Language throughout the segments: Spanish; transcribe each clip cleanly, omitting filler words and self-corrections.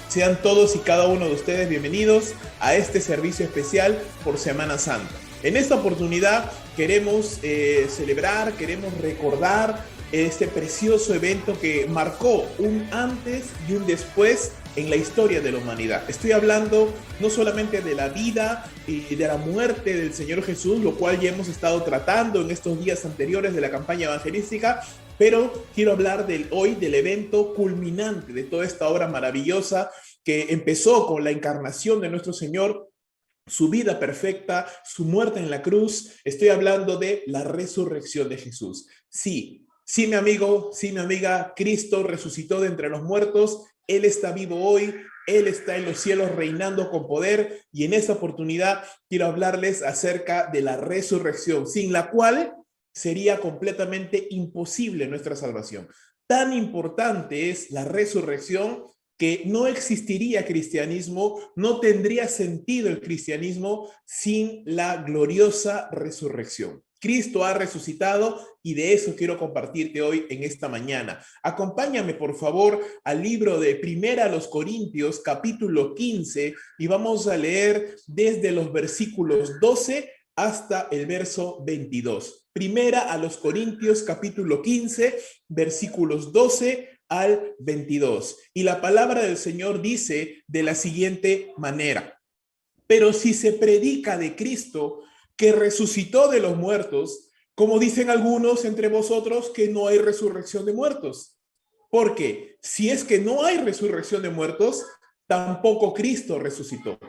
Sean todos y cada uno de ustedes bienvenidos a este servicio especial por Semana Santa. En esta oportunidad queremos celebrar, queremos recordar este precioso evento que marcó un antes y un después en la historia de la humanidad. Estoy hablando no solamente de la vida y de la muerte del Señor Jesús, lo cual ya hemos estado tratando en estos días anteriores de la campaña evangelística, pero quiero hablar hoy del evento culminante de toda esta obra maravillosa que empezó con la encarnación de nuestro Señor, su vida perfecta, su muerte en la cruz. Estoy hablando de la resurrección de Jesús. Sí, sí, mi amigo, sí, mi amiga, Cristo resucitó de entre los muertos. Él está vivo hoy, Él está en los cielos reinando con poder, y en esta oportunidad quiero hablarles acerca de la resurrección, sin la cual sería completamente imposible nuestra salvación. Tan importante es la resurrección que no existiría cristianismo, no tendría sentido el cristianismo sin la gloriosa resurrección. Cristo ha resucitado y de eso quiero compartirte hoy en esta mañana. Acompáñame, por favor, al libro de Primera a los Corintios, capítulo 15, y vamos a leer desde los versículos 12 hasta el verso 22. Primera a los Corintios, capítulo 15, versículos 12 al 22. Y la palabra del Señor dice de la siguiente manera: pero si se predica de Cristo que resucitó de los muertos, como dicen algunos entre vosotros que no hay resurrección de muertos. Porque si es que no hay resurrección de muertos, tampoco Cristo resucitó.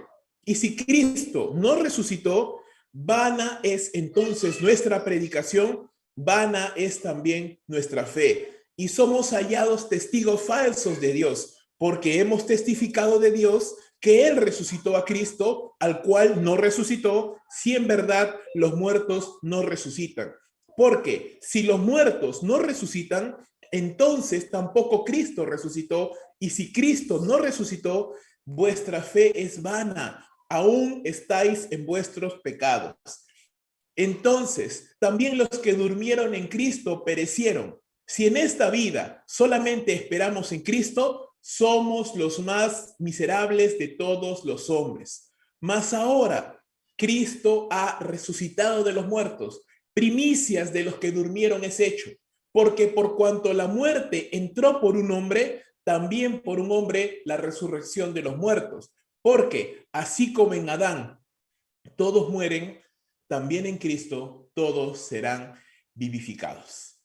Y si Cristo no resucitó, vana es entonces nuestra predicación, vana es también nuestra fe. Y somos hallados testigos falsos de Dios, porque hemos testificado de Dios que Él resucitó a Cristo, al cual no resucitó, si en verdad los muertos no resucitan. Porque si los muertos no resucitan, entonces tampoco Cristo resucitó, y si Cristo no resucitó, vuestra fe es vana, aún estáis en vuestros pecados. Entonces, también los que durmieron en Cristo perecieron. Si en esta vida solamente esperamos en Cristo, somos los más miserables de todos los hombres. Mas ahora, Cristo ha resucitado de los muertos, primicias de los que durmieron es hecho, porque por cuanto la muerte entró por un hombre, también por un hombre la resurrección de los muertos. Porque así como en Adán todos mueren, también en Cristo todos serán vivificados.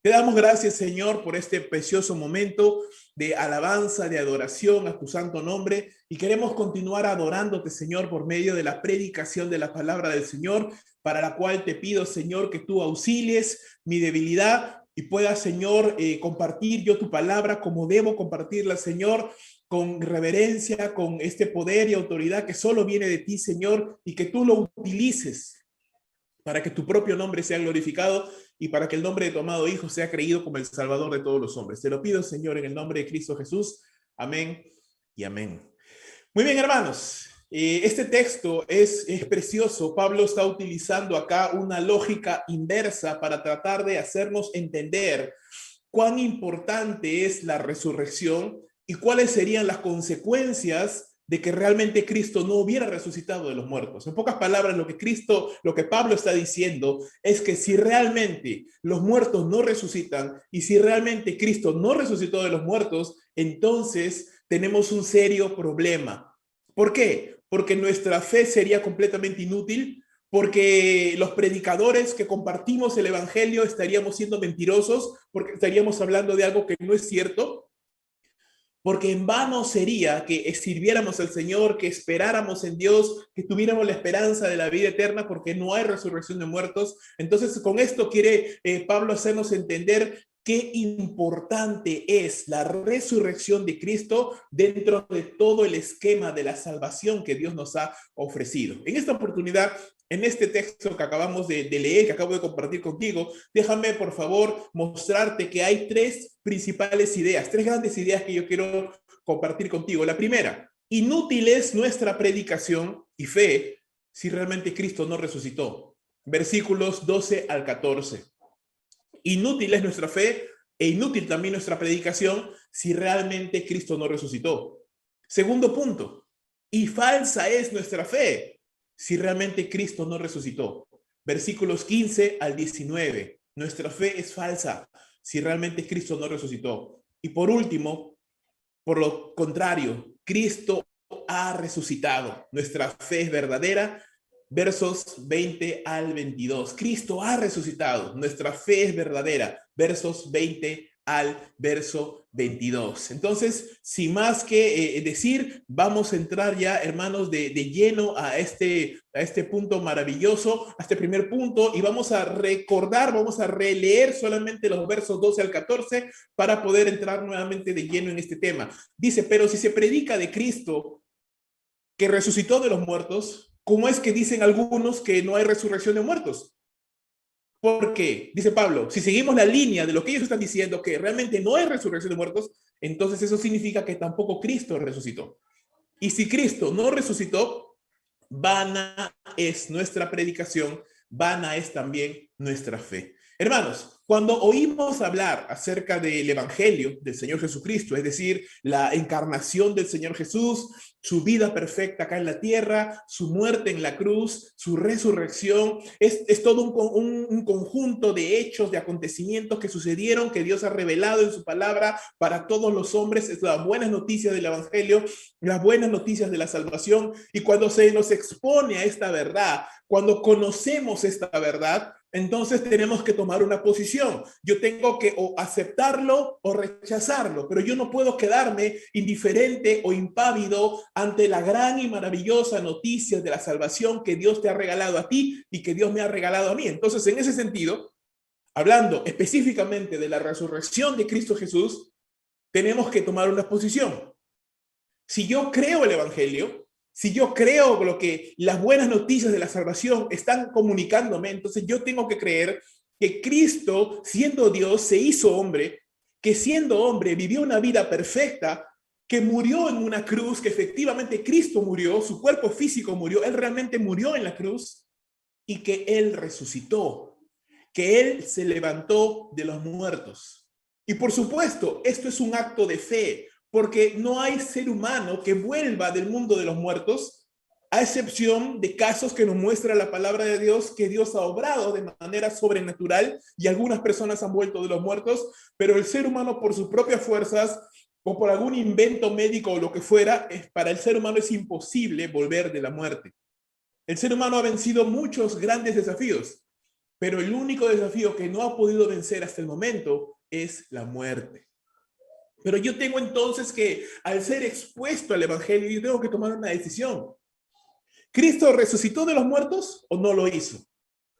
Te damos gracias, Señor, por este precioso momento de alabanza, de adoración a tu santo nombre, y queremos continuar adorándote, Señor, por medio de la predicación de la palabra del Señor, para la cual te pido, Señor, que tú auxilies mi debilidad y pueda, Señor, compartir yo tu palabra como debo compartirla, Señor, con reverencia, con este poder y autoridad que solo viene de ti, Señor, y que tú lo utilices para que tu propio nombre sea glorificado y para que el nombre de tu amado Hijo sea creído como el Salvador de todos los hombres. Te lo pido, Señor, en el nombre de Cristo Jesús. Amén y amén. Muy bien, hermanos. Este texto es precioso. Pablo está utilizando acá una lógica inversa para tratar de hacernos entender cuán importante es la resurrección y cuáles serían las consecuencias de que realmente Cristo no hubiera resucitado de los muertos. En pocas palabras, lo que Pablo está diciendo es que si realmente los muertos no resucitan y si realmente Cristo no resucitó de los muertos, entonces tenemos un serio problema. ¿Por qué? Porque nuestra fe sería completamente inútil, porque los predicadores que compartimos el evangelio estaríamos siendo mentirosos, porque estaríamos hablando de algo que no es cierto, porque en vano sería que sirviéramos al Señor, que esperáramos en Dios, que tuviéramos la esperanza de la vida eterna, porque no hay resurrección de muertos. Entonces, con esto quiere Pablo hacernos entender qué importante es la resurrección de Cristo dentro de todo el esquema de la salvación que Dios nos ha ofrecido. En esta oportunidad, en este texto que acabamos de leer, que acabo de compartir contigo, déjame por favor mostrarte que hay tres principales ideas, tres grandes ideas que yo quiero compartir contigo. La primera: inútil es nuestra predicación y fe si realmente Cristo no resucitó. Versículos 12 al 14. Inútil es nuestra fe e inútil también nuestra predicación si realmente Cristo no resucitó. Segundo punto, y falsa es nuestra fe si realmente Cristo no resucitó. Versículos 15 al 19. Nuestra fe es falsa si realmente Cristo no resucitó. Y por último, por lo contrario, Cristo ha resucitado. Nuestra fe es verdadera. Versos 20 al 22. Cristo ha resucitado. Nuestra fe es verdadera. Versos 20 al verso 22. Entonces, sin más que decir, vamos a entrar ya, hermanos, de lleno a este punto maravilloso, a este primer punto, y vamos a recordar, vamos a releer solamente los versos 12 al 14 para poder entrar nuevamente de lleno en este tema. Dice, pero si se predica de Cristo que resucitó de los muertos, ¿cómo es que dicen algunos que no hay resurrección de muertos? Porque, dice Pablo, si seguimos la línea de lo que ellos están diciendo, que realmente no hay resurrección de muertos, entonces eso significa que tampoco Cristo resucitó. Y si Cristo no resucitó, vana es nuestra predicación, vana es también nuestra fe. Hermanos, cuando oímos hablar acerca del Evangelio del Señor Jesucristo, es decir, la encarnación del Señor Jesús, su vida perfecta acá en la tierra, su muerte en la cruz, su resurrección, es todo un conjunto de hechos, de acontecimientos que sucedieron, que Dios ha revelado en su palabra para todos los hombres. Es las buenas noticias del Evangelio, las buenas noticias de la salvación. Y cuando se nos expone a esta verdad, cuando conocemos esta verdad, entonces tenemos que tomar una posición. Yo tengo que o aceptarlo o rechazarlo, pero yo no puedo quedarme indiferente o impávido ante la gran y maravillosa noticia de la salvación que Dios te ha regalado a ti y que Dios me ha regalado a mí. Entonces, en ese sentido, hablando específicamente de la resurrección de Cristo Jesús, tenemos que tomar una posición. Si yo creo el Evangelio, si yo creo lo que las buenas noticias de la salvación están comunicándome, entonces yo tengo que creer que Cristo, siendo Dios, se hizo hombre, que siendo hombre vivió una vida perfecta, que murió en una cruz, que efectivamente Cristo murió, su cuerpo físico murió, él realmente murió en la cruz y que él resucitó, que él se levantó de los muertos. Y por supuesto, esto es un acto de fe, porque no hay ser humano que vuelva del mundo de los muertos, a excepción de casos que nos muestra la palabra de Dios, que Dios ha obrado de manera sobrenatural y algunas personas han vuelto de los muertos, pero el ser humano por sus propias fuerzas o por algún invento médico o lo que fuera, para el ser humano es imposible volver de la muerte. El ser humano ha vencido muchos grandes desafíos, pero el único desafío que no ha podido vencer hasta el momento es la muerte. Pero yo tengo entonces que, al ser expuesto al Evangelio, yo tengo que tomar una decisión. ¿Cristo resucitó de los muertos o no lo hizo?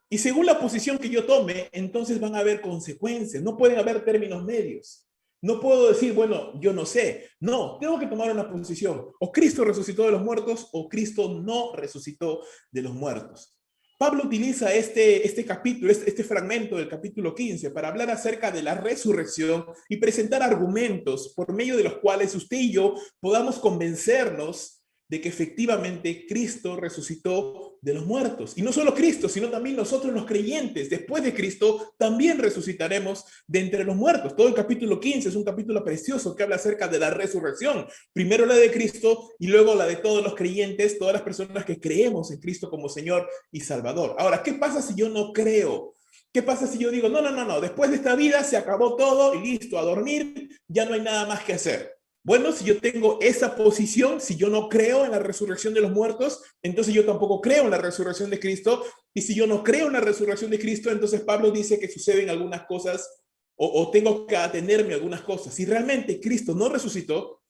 Y según la posición que yo tome, entonces van a haber consecuencias. No pueden haber términos medios. No puedo decir, bueno, yo no sé. No, tengo que tomar una posición. O Cristo resucitó de los muertos o Cristo no resucitó de los muertos. Pablo utiliza este capítulo, este fragmento del capítulo 15 para hablar acerca de la resurrección y presentar argumentos por medio de los cuales usted y yo podamos convencernos de que efectivamente Cristo resucitó de los muertos. Y no solo Cristo, sino también nosotros los creyentes, después de Cristo, también resucitaremos de entre los muertos. Todo el capítulo 15 es un capítulo precioso que habla acerca de la resurrección. Primero la de Cristo y luego la de todos los creyentes, todas las personas que creemos en Cristo como Señor y Salvador. Ahora, ¿qué pasa si yo no creo? ¿Qué pasa si yo digo, no, después de esta vida se acabó todo y listo, a dormir, ya no hay nada más que hacer? Bueno, si yo tengo esa posición, si yo no creo en la resurrección de los muertos, entonces yo tampoco creo en la resurrección de Cristo. Y si yo no creo en la resurrección de Cristo, entonces Pablo dice que suceden algunas cosas o tengo que atenerme a algunas cosas. Si realmente Cristo no resucitó,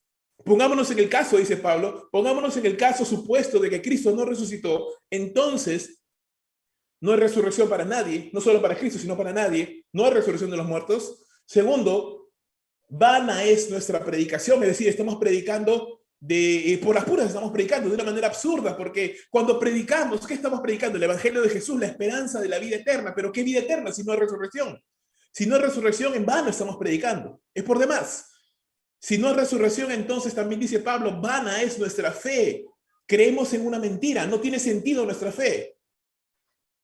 pongámonos en el caso, dice Pablo, pongámonos en el caso supuesto de que Cristo no resucitó, entonces no hay resurrección para nadie, no solo para Cristo, sino para nadie. No hay resurrección de los muertos. Segundo, vana es nuestra predicación, es decir, estamos predicando por las puras, estamos predicando de una manera absurda, porque cuando predicamos, ¿qué estamos predicando? El Evangelio de Jesús, la esperanza de la vida eterna. ¿Pero qué vida eterna si no hay resurrección? Si no hay resurrección, en vano estamos predicando, es por demás. Si no hay resurrección, entonces también dice Pablo, vana es nuestra fe. Creemos en una mentira, no tiene sentido nuestra fe.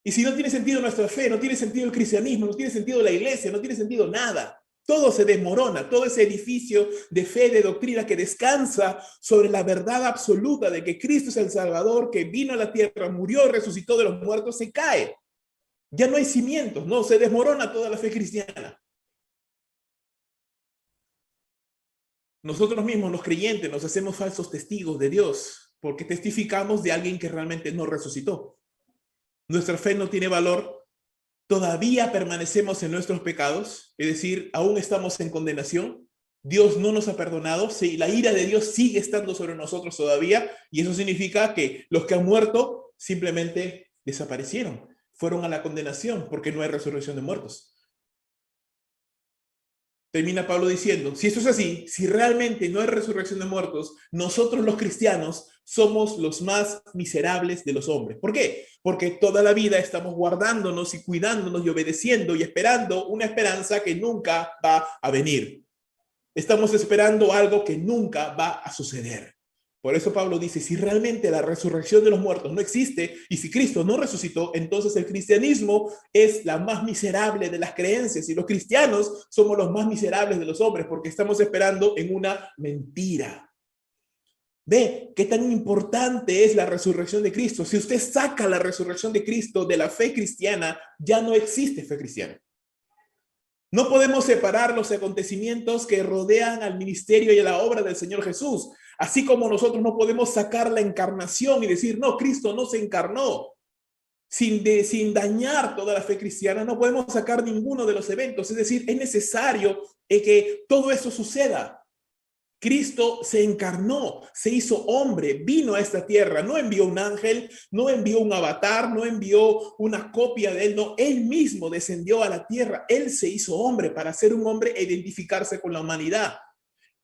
Y si no tiene sentido nuestra fe, no tiene sentido el cristianismo, no tiene sentido la iglesia, no tiene sentido nada. Todo se desmorona, todo ese edificio de fe, de doctrina que descansa sobre la verdad absoluta de que Cristo es el Salvador, que vino a la tierra, murió y resucitó de los muertos, se cae. Ya no hay cimientos, no, se desmorona toda la fe cristiana. Nosotros mismos, los creyentes, nos hacemos falsos testigos de Dios porque testificamos de alguien que realmente no resucitó. Nuestra fe no tiene valor. Todavía permanecemos en nuestros pecados, es decir, aún estamos en condenación. Dios no nos ha perdonado, sí, la ira de Dios sigue estando sobre nosotros todavía, y eso significa que los que han muerto simplemente desaparecieron, fueron a la condenación porque no hay resurrección de muertos. Termina Pablo diciendo, si eso es así, si realmente no hay resurrección de muertos, nosotros los cristianos somos los más miserables de los hombres. ¿Por qué? Porque toda la vida estamos guardándonos y cuidándonos y obedeciendo y esperando una esperanza que nunca va a venir. Estamos esperando algo que nunca va a suceder. Por eso Pablo dice, si realmente la resurrección de los muertos no existe y si Cristo no resucitó, entonces el cristianismo es la más miserable de las creencias y los cristianos somos los más miserables de los hombres porque estamos esperando en una mentira. Ve qué tan importante es la resurrección de Cristo. Si usted saca la resurrección de Cristo de la fe cristiana, ya no existe fe cristiana. No podemos separar los acontecimientos que rodean al ministerio y a la obra del Señor Jesús, así como nosotros no podemos sacar la encarnación y decir, no, Cristo no se encarnó. Sin dañar toda la fe cristiana, no podemos sacar ninguno de los eventos. Es decir, es necesario que todo eso suceda. Cristo se encarnó, se hizo hombre, vino a esta tierra, no envió un ángel, no envió un avatar, no envió una copia de él, no, él mismo descendió a la tierra, él se hizo hombre para ser un hombre e identificarse con la humanidad.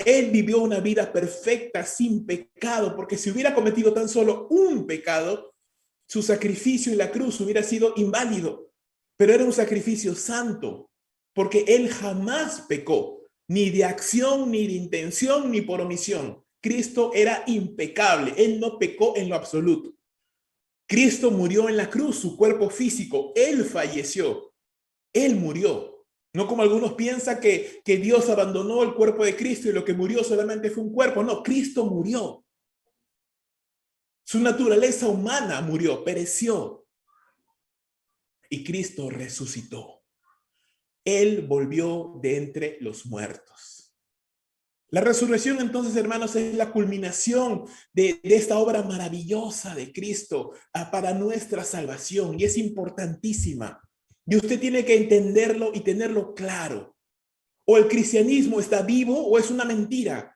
Él vivió una vida perfecta, sin pecado, porque si hubiera cometido tan solo un pecado, su sacrificio en la cruz hubiera sido inválido, pero era un sacrificio santo, porque él jamás pecó. Ni de acción, ni de intención, ni por omisión. Cristo era impecable. Él no pecó en lo absoluto. Cristo murió en la cruz, su cuerpo físico. Él falleció. Él murió. No como algunos piensan que Dios abandonó el cuerpo de Cristo y lo que murió solamente fue un cuerpo. No, Cristo murió. Su naturaleza humana murió, pereció. Y Cristo resucitó. Él volvió de entre los muertos. La resurrección, entonces, hermanos, es la culminación de esta obra maravillosa de Cristo para nuestra salvación y es importantísima. Y usted tiene que entenderlo y tenerlo claro. O el cristianismo está vivo o es una mentira.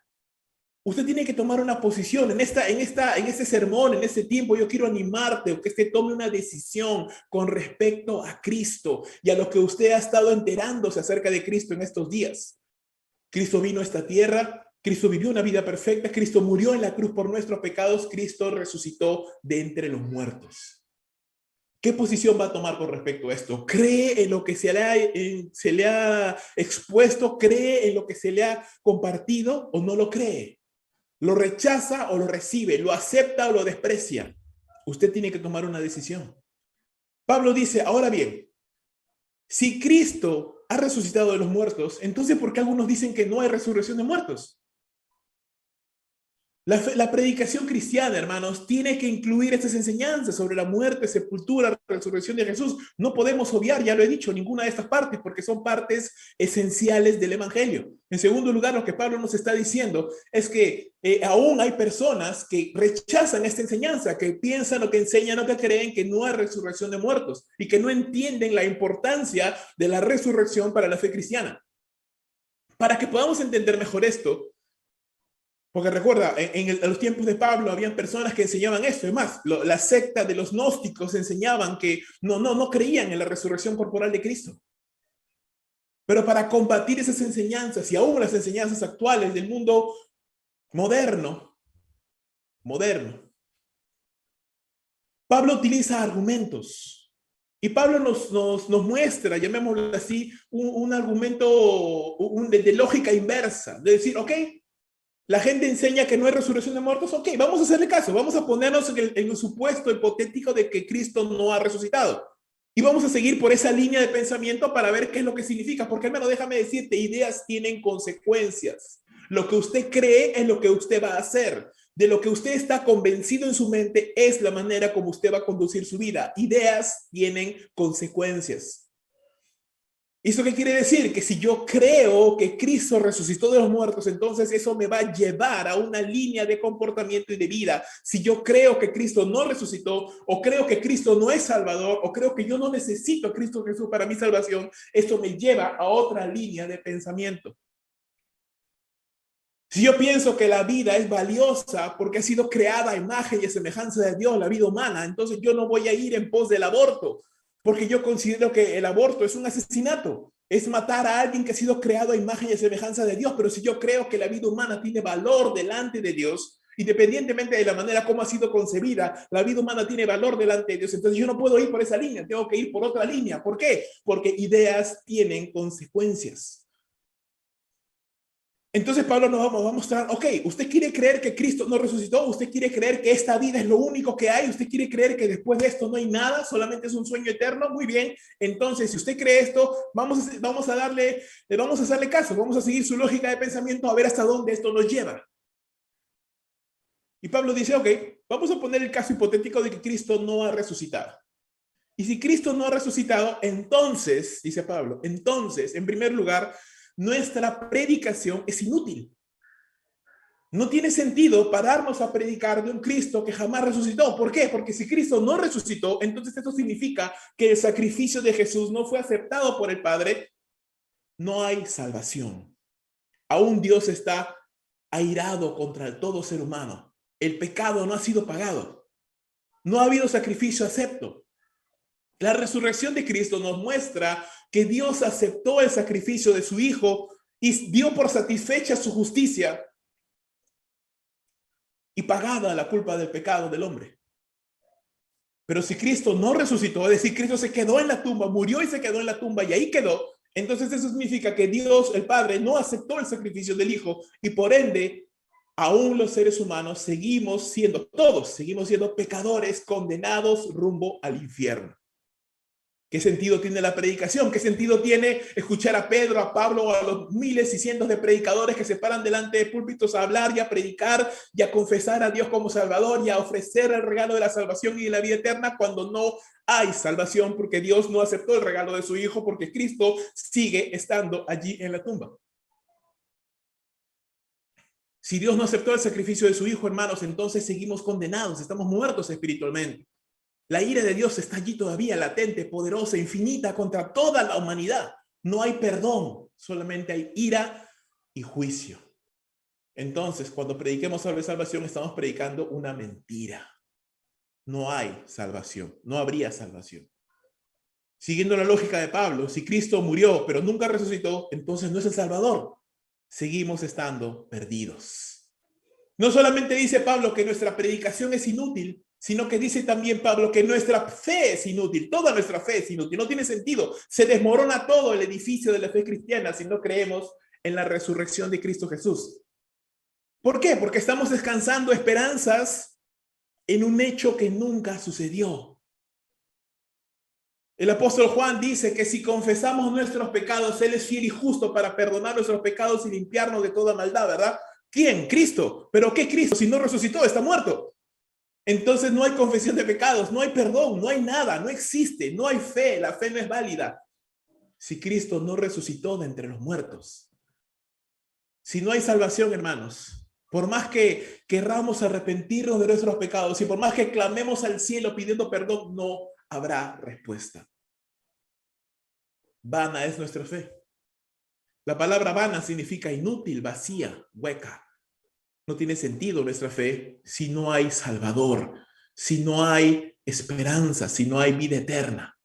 Usted tiene que tomar una posición en este sermón, en este tiempo. Yo quiero animarte o que usted tome una decisión con respecto a Cristo y a lo que usted ha estado enterándose acerca de Cristo en estos días. Cristo vino a esta tierra, Cristo vivió una vida perfecta, Cristo murió en la cruz por nuestros pecados, Cristo resucitó de entre los muertos. ¿Qué posición va a tomar con respecto a esto? ¿Cree en lo que se le ha expuesto? ¿Cree en lo que se le ha compartido o no lo cree? ¿Lo rechaza o lo recibe? ¿Lo acepta o lo desprecia? Usted tiene que tomar una decisión. Pablo dice, ahora bien, si Cristo ha resucitado de los muertos, entonces ¿por qué algunos dicen que no hay resurrección de muertos? La predicación cristiana, hermanos, tiene que incluir estas enseñanzas sobre la muerte, sepultura, resurrección de Jesús. No podemos obviar, ya lo he dicho, ninguna de estas partes, porque son partes esenciales del Evangelio. En segundo lugar, lo que Pablo nos está diciendo es que aún hay personas que rechazan esta enseñanza, que piensan o que enseñan o que creen que no hay resurrección de muertos y que no entienden la importancia de la resurrección para la fe cristiana. Para que podamos entender mejor esto, porque recuerda, en los tiempos de Pablo habían personas que enseñaban esto. Es más, la secta de los gnósticos enseñaban que no creían en la resurrección corporal de Cristo. Pero para combatir esas enseñanzas y aún las enseñanzas actuales del mundo moderno, Pablo utiliza argumentos. Y Pablo nos muestra, llamémoslo así, un argumento de lógica inversa. De decir, ok, la gente enseña que no hay resurrección de muertos. Ok, vamos a hacerle caso. Vamos a ponernos en el supuesto hipotético de que Cristo no ha resucitado. Y vamos a seguir por esa línea de pensamiento para ver qué es lo que significa. Porque, hermano, déjame decirte, ideas tienen consecuencias. Lo que usted cree es lo que usted va a hacer. De lo que usted está convencido en su mente es la manera como usted va a conducir su vida. Ideas tienen consecuencias. ¿Eso qué quiere decir? Que si yo creo que Cristo resucitó de los muertos, entonces eso me va a llevar a una línea de comportamiento y de vida. Si yo creo que Cristo no resucitó, o creo que Cristo no es Salvador, o creo que yo no necesito a Cristo Jesús para mi salvación, esto me lleva a otra línea de pensamiento. Si yo pienso que la vida es valiosa porque ha sido creada a imagen y a semejanza de Dios, la vida humana, entonces yo no voy a ir en pos del aborto, porque yo considero que el aborto es un asesinato, es matar a alguien que ha sido creado a imagen y a semejanza de Dios. Pero si yo creo que la vida humana tiene valor delante de Dios, independientemente de la manera como ha sido concebida, la vida humana tiene valor delante de Dios, entonces yo no puedo ir por esa línea, tengo que ir por otra línea. ¿Por qué? Porque ideas tienen consecuencias. Entonces Pablo nos va a mostrar, ok, usted quiere creer que Cristo no resucitó, usted quiere creer que esta vida es lo único que hay, usted quiere creer que después de esto no hay nada, solamente es un sueño eterno. Muy bien, entonces si usted cree esto, vamos a hacerle caso, vamos a seguir su lógica de pensamiento a ver hasta dónde esto nos lleva. Y Pablo dice, ok, vamos a poner el caso hipotético de que Cristo no ha resucitado. Y si Cristo no ha resucitado, entonces, dice Pablo, entonces, en primer lugar, nuestra predicación es inútil. No tiene sentido pararnos a predicar de un Cristo que jamás resucitó. ¿Por qué? Porque si Cristo no resucitó, entonces esto significa que el sacrificio de Jesús no fue aceptado por el Padre. No hay salvación. Aún Dios está airado contra todo ser humano. El pecado no ha sido pagado. No ha habido sacrificio acepto. La resurrección de Cristo nos muestra que Dios aceptó el sacrificio de su Hijo y dio por satisfecha su justicia y pagada la culpa del pecado del hombre. Pero si Cristo no resucitó, es decir, Cristo se quedó en la tumba, murió y se quedó en la tumba y ahí quedó, entonces eso significa que Dios, el Padre, no aceptó el sacrificio del Hijo y por ende, aún los seres humanos seguimos siendo pecadores condenados rumbo al infierno. ¿Qué sentido tiene la predicación? ¿Qué sentido tiene escuchar a Pedro, a Pablo o a los miles y cientos de predicadores que se paran delante de púlpitos a hablar y a predicar y a confesar a Dios como Salvador y a ofrecer el regalo de la salvación y de la vida eterna cuando no hay salvación porque Dios no aceptó el regalo de su Hijo porque Cristo sigue estando allí en la tumba? Si Dios no aceptó el sacrificio de su Hijo, hermanos, entonces seguimos condenados, estamos muertos espiritualmente. La ira de Dios está allí todavía latente, poderosa, infinita contra toda la humanidad. No hay perdón, solamente hay ira y juicio. Entonces, cuando prediquemos sobre salvación, estamos predicando una mentira. No hay salvación, no habría salvación. Siguiendo la lógica de Pablo, si Cristo murió pero nunca resucitó, entonces no es el Salvador. Seguimos estando perdidos. No solamente dice Pablo que nuestra predicación es inútil, sino que dice también Pablo que nuestra fe es inútil, toda nuestra fe es inútil, no tiene sentido, se desmorona todo el edificio de la fe cristiana si no creemos en la resurrección de Cristo Jesús. ¿Por qué? Porque estamos descansando esperanzas en un hecho que nunca sucedió. El apóstol Juan dice que si confesamos nuestros pecados, Él es fiel y justo para perdonar nuestros pecados y limpiarnos de toda maldad, ¿verdad? ¿Quién? Cristo. ¿Pero qué Cristo? Si no resucitó, está muerto. Entonces no hay confesión de pecados, no hay perdón, no hay nada, no existe, no hay fe, la fe no es válida. Si Cristo no resucitó de entre los muertos. Si no hay salvación, hermanos, por más que querramos arrepentirnos de nuestros pecados y por más que clamemos al cielo pidiendo perdón, no habrá respuesta. Vana es nuestra fe. La palabra vana significa inútil, vacía, hueca. No tiene sentido nuestra fe si no hay Salvador, si no hay esperanza, si no hay vida eterna.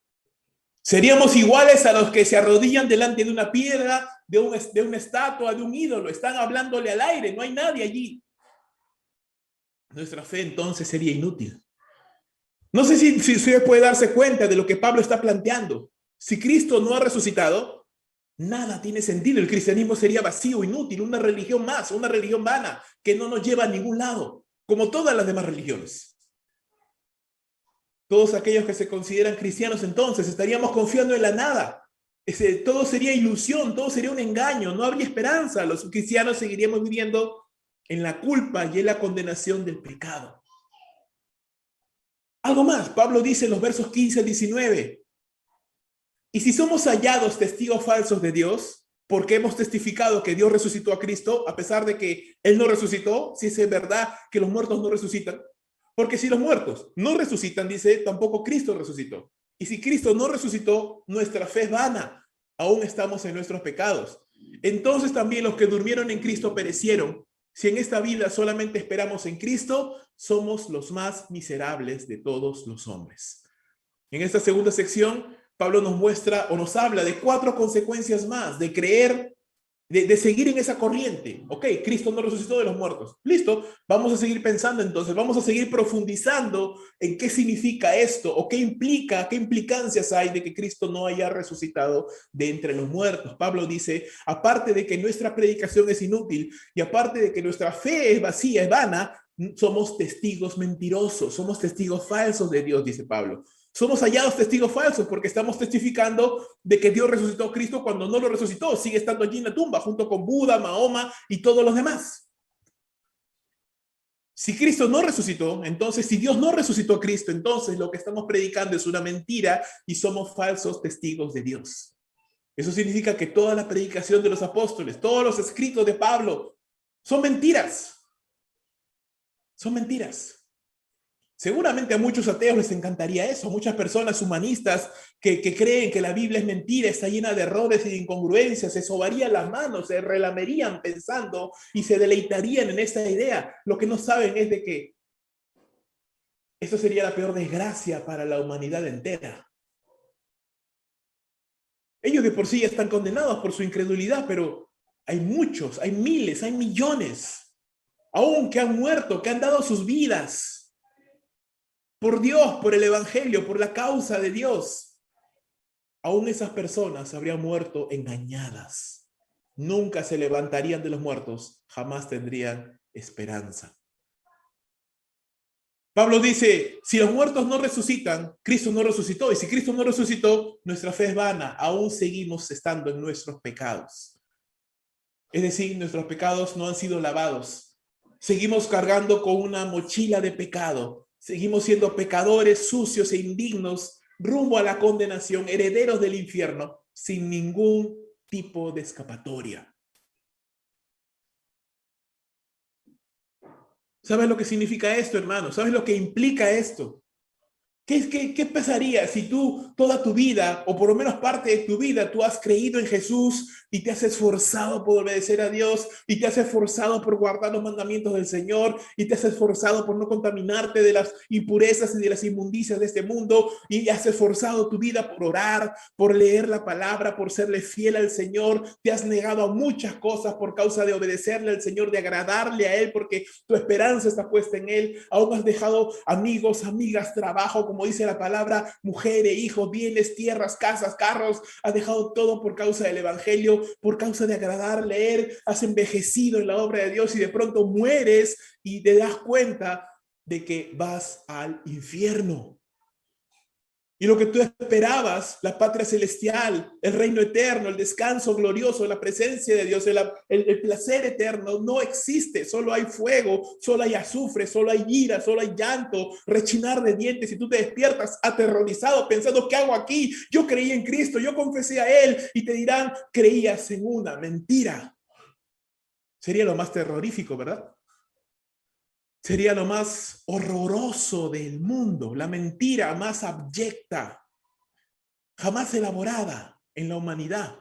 Seríamos iguales a los que se arrodillan delante de una piedra, de una estatua, de un ídolo. Están hablándole al aire, no hay nadie allí. Nuestra fe entonces sería inútil. No sé si usted puede darse cuenta de lo que Pablo está planteando. Si Cristo no ha resucitado, nada tiene sentido. El cristianismo sería vacío, inútil, una religión más, una religión vana que no nos lleva a ningún lado, como todas las demás religiones. Todos aquellos que se consideran cristianos entonces estaríamos confiando en la nada. Todo sería ilusión, todo sería un engaño, no habría esperanza. Los cristianos seguiríamos viviendo en la culpa y en la condenación del pecado. Algo más, Pablo dice en los versos 15 al 19, y si somos hallados testigos falsos de Dios, porque hemos testificado que Dios resucitó a Cristo, a pesar de que Él no resucitó, si es verdad que los muertos no resucitan, porque si los muertos no resucitan, dice, tampoco Cristo resucitó. Y si Cristo no resucitó, nuestra fe es vana, aún estamos en nuestros pecados. Entonces también los que durmieron en Cristo perecieron. Si en esta vida solamente esperamos en Cristo, somos los más miserables de todos los hombres. En esta segunda sección, Pablo nos muestra o nos habla de 4 consecuencias más de creer, de seguir en esa corriente. Ok, Cristo no resucitó de los muertos. Listo, vamos a seguir pensando entonces, vamos a seguir profundizando en qué significa esto o qué implica, qué implicancias hay de que Cristo no haya resucitado de entre los muertos. Pablo dice, aparte de que nuestra predicación es inútil y aparte de que nuestra fe es vacía, es vana, somos testigos mentirosos, somos testigos falsos de Dios, dice Pablo. Somos hallados testigos falsos porque estamos testificando de que Dios resucitó a Cristo cuando no lo resucitó. Sigue estando allí en la tumba junto con Buda, Mahoma y todos los demás. Si Cristo no resucitó, entonces si Dios no resucitó a Cristo, entonces lo que estamos predicando es una mentira y somos falsos testigos de Dios. Eso significa que toda la predicación de los apóstoles, todos los escritos de Pablo, son mentiras. Son mentiras. Seguramente a muchos ateos les encantaría eso, a muchas personas humanistas que creen que la Biblia es mentira, está llena de errores y de incongruencias, se sobarían las manos, se relamerían pensando y se deleitarían en esta idea. Lo que no saben es de que esto sería la peor desgracia para la humanidad entera. Ellos de por sí ya están condenados por su incredulidad, pero hay muchos, hay miles, hay millones, aún que han muerto, que han dado sus vidas por Dios, por el evangelio, por la causa de Dios. Aún esas personas habrían muerto engañadas. Nunca se levantarían de los muertos, jamás tendrían esperanza. Pablo dice, si los muertos no resucitan, Cristo no resucitó. Y si Cristo no resucitó, nuestra fe es vana. Aún seguimos estando en nuestros pecados. Es decir, nuestros pecados no han sido lavados. Seguimos cargando con una mochila de pecado. Seguimos siendo pecadores sucios e indignos rumbo a la condenación, herederos del infierno, sin ningún tipo de escapatoria. ¿Sabes lo que significa esto, hermano? ¿Sabes lo que implica esto? ¿Qué pasaría si tú toda tu vida, o por lo menos parte de tu vida, tú has creído en Jesús y te has esforzado por obedecer a Dios y te has esforzado por guardar los mandamientos del Señor y te has esforzado por no contaminarte de las impurezas y de las inmundicias de este mundo y has esforzado tu vida por orar, por leer la palabra, por serle fiel al Señor? Te has negado a muchas cosas por causa de obedecerle al Señor, de agradarle a Él, porque tu esperanza está puesta en Él. Aún has dejado amigos, amigas, trabajo, como dice la palabra, mujeres, hijos, bienes, tierras, casas, carros. Has dejado todo por causa del evangelio, por causa de agradarle a Él. Has envejecido en la obra de Dios y de pronto mueres y te das cuenta de que vas al infierno. Y lo que tú esperabas, la patria celestial, el reino eterno, el descanso glorioso, la presencia de Dios, el placer eterno, no existe. Solo hay fuego, solo hay azufre, solo hay ira, solo hay llanto, rechinar de dientes. Y tú te despiertas aterrorizado pensando, ¿qué hago aquí? Yo creí en Cristo, yo confesé a Él. Y te dirán, creías en una mentira. Sería lo más terrorífico, ¿verdad? Sería lo más horroroso del mundo, la mentira más abyecta, jamás elaborada en la humanidad.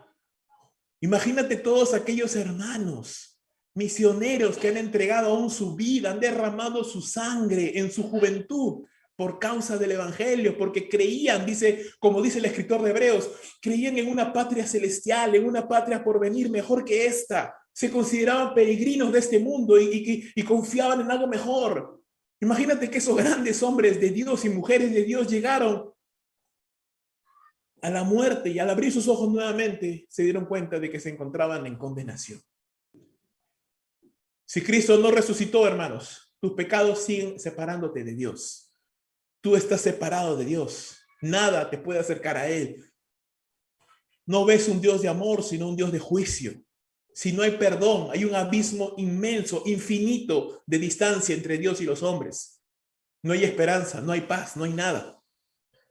Imagínate todos aquellos hermanos, misioneros que han entregado aún su vida, han derramado su sangre en su juventud por causa del evangelio, porque creían, como dice el escritor de Hebreos, creían en una patria celestial, en una patria por venir mejor que esta. Se consideraban peregrinos de este mundo y confiaban en algo mejor. Imagínate que esos grandes hombres de Dios y mujeres de Dios llegaron a la muerte y al abrir sus ojos nuevamente se dieron cuenta de que se encontraban en condenación. Si Cristo no resucitó, hermanos, tus pecados siguen separándote de Dios. tú estás separado de Dios. Nada te puede acercar a Él. No ves un Dios de amor, sino un Dios de juicio. Si no hay perdón, hay un abismo inmenso, infinito de distancia entre Dios y los hombres. No hay esperanza, no hay paz, no hay nada.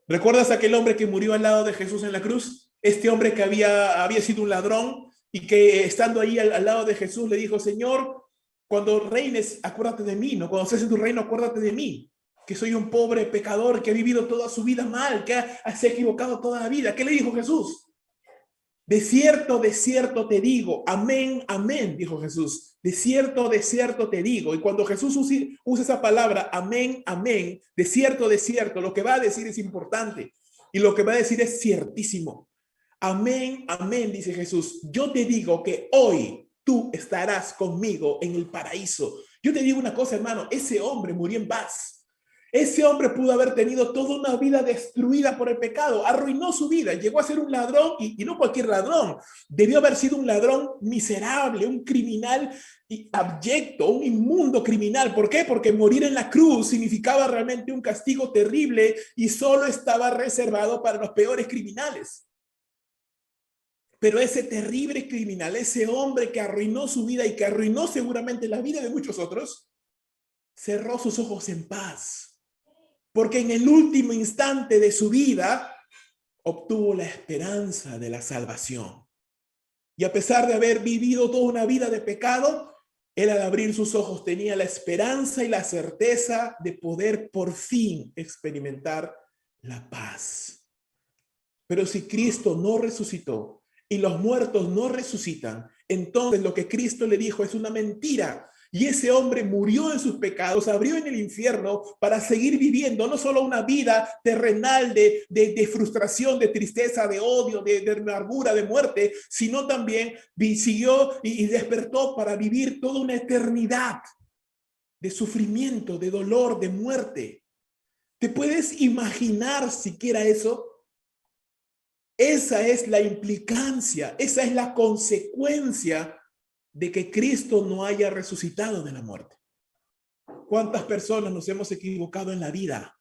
¿Recuerdas aquel hombre que murió al lado de Jesús en la cruz? Este hombre que había sido un ladrón y que estando ahí al lado de Jesús le dijo, Señor, cuando reines, acuérdate de mí, ¿no? Cuando estés en tu reino, acuérdate de mí, que soy un pobre pecador que ha vivido toda su vida mal, que se ha equivocado toda la vida. ¿Qué le dijo Jesús? De cierto te digo, amén, amén, dijo Jesús. De cierto te digo. Y cuando Jesús usa esa palabra, amén, amén, de cierto, lo que va a decir es importante. Y lo que va a decir es ciertísimo. Amén, amén, dice Jesús. Yo te digo que hoy tú estarás conmigo en el paraíso. Yo te digo una cosa, hermano, ese hombre murió en paz. Ese hombre pudo haber tenido toda una vida destruida por el pecado, arruinó su vida, llegó a ser un ladrón y no cualquier ladrón, debió haber sido un ladrón miserable, un criminal abyecto, un inmundo criminal. ¿Por qué? Porque morir en la cruz significaba realmente un castigo terrible y solo estaba reservado para los peores criminales. Pero ese terrible criminal, ese hombre que arruinó su vida y que arruinó seguramente la vida de muchos otros, cerró sus ojos en paz. Porque en el último instante de su vida obtuvo la esperanza de la salvación. Y a pesar de haber vivido toda una vida de pecado, él al abrir sus ojos tenía la esperanza y la certeza de poder por fin experimentar la paz. Pero si Cristo no resucitó y los muertos no resucitan, entonces lo que Cristo le dijo es una mentira. Y ese hombre murió en sus pecados, abrió en el infierno para seguir viviendo no solo una vida terrenal de frustración, de tristeza, de odio, de amargura, de muerte, sino también siguió y despertó para vivir toda una eternidad de sufrimiento, de dolor, de muerte. ¿Te puedes imaginar siquiera eso? Esa es la implicancia, esa es la consecuencia de que Cristo no haya resucitado de la muerte. ¿Cuántas personas nos hemos equivocado en la vida?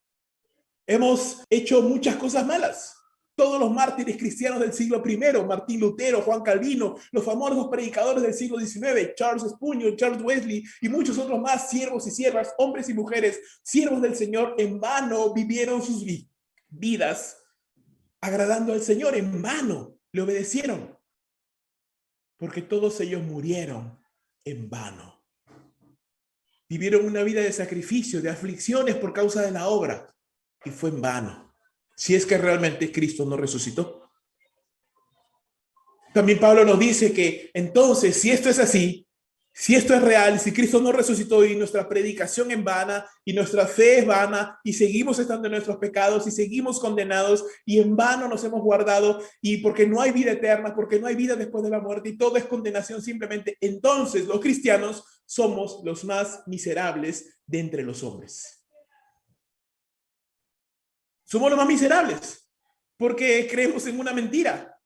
Hemos hecho muchas cosas malas. Todos los mártires cristianos del siglo I, Martín Lutero, Juan Calvino, los famosos predicadores del siglo XIX, Charles Spurgeon, Charles Wesley y muchos otros más, siervos y siervas, hombres y mujeres, siervos del Señor, en vano vivieron sus vidas agradando al Señor, en vano le obedecieron. Porque todos ellos murieron en vano. Vivieron una vida de sacrificio, de aflicciones por causa de la obra, y fue en vano, si es que realmente Cristo no resucitó. También Pablo nos dice que entonces, si esto es así, si esto es real, si Cristo no resucitó y nuestra predicación es vana y nuestra fe es vana y seguimos estando en nuestros pecados y seguimos condenados y en vano nos hemos guardado y porque no hay vida eterna, porque no hay vida después de la muerte y todo es condenación simplemente, entonces los cristianos somos los más miserables de entre los hombres. Somos los más miserables porque creemos en una mentira,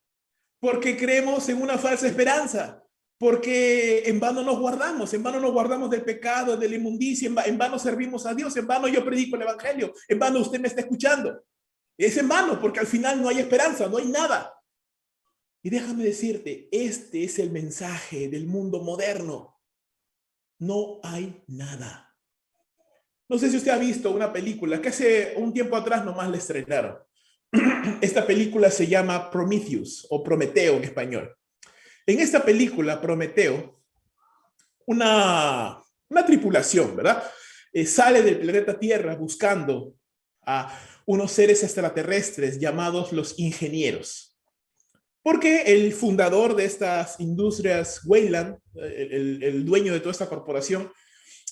porque creemos en una falsa esperanza. Porque en vano nos guardamos del pecado, de la inmundicia, en vano servimos a Dios, en vano yo predico el evangelio, en vano usted me está escuchando. Es en vano porque al final no hay esperanza, no hay nada. Y déjame decirte, este es el mensaje del mundo moderno. No hay nada. No sé si usted ha visto una película que hace un tiempo atrás nomás la estrenaron. Esta película se llama Prometheus o Prometeo en español. En esta película, Prometeo, una tripulación, ¿verdad? Sale del planeta Tierra buscando a unos seres extraterrestres llamados los ingenieros. Porque el fundador de estas industrias, Weyland, el dueño de toda esta corporación,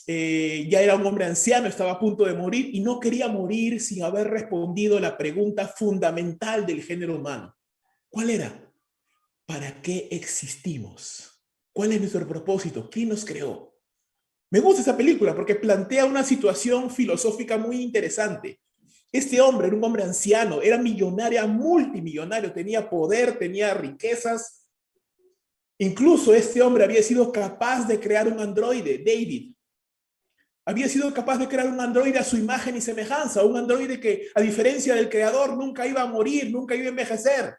ya era un hombre anciano, estaba a punto de morir y no quería morir sin haber respondido la pregunta fundamental del género humano. ¿Cuál era? ¿Para qué existimos? ¿Cuál es nuestro propósito? ¿Quién nos creó? Me gusta esa película porque plantea una situación filosófica muy interesante. Este hombre era un hombre anciano, era millonario, multimillonario, tenía poder, tenía riquezas. Incluso este hombre había sido capaz de crear un androide, David. Había sido capaz de crear un androide a su imagen y semejanza, un androide que, a diferencia del creador, nunca iba a morir, nunca iba a envejecer,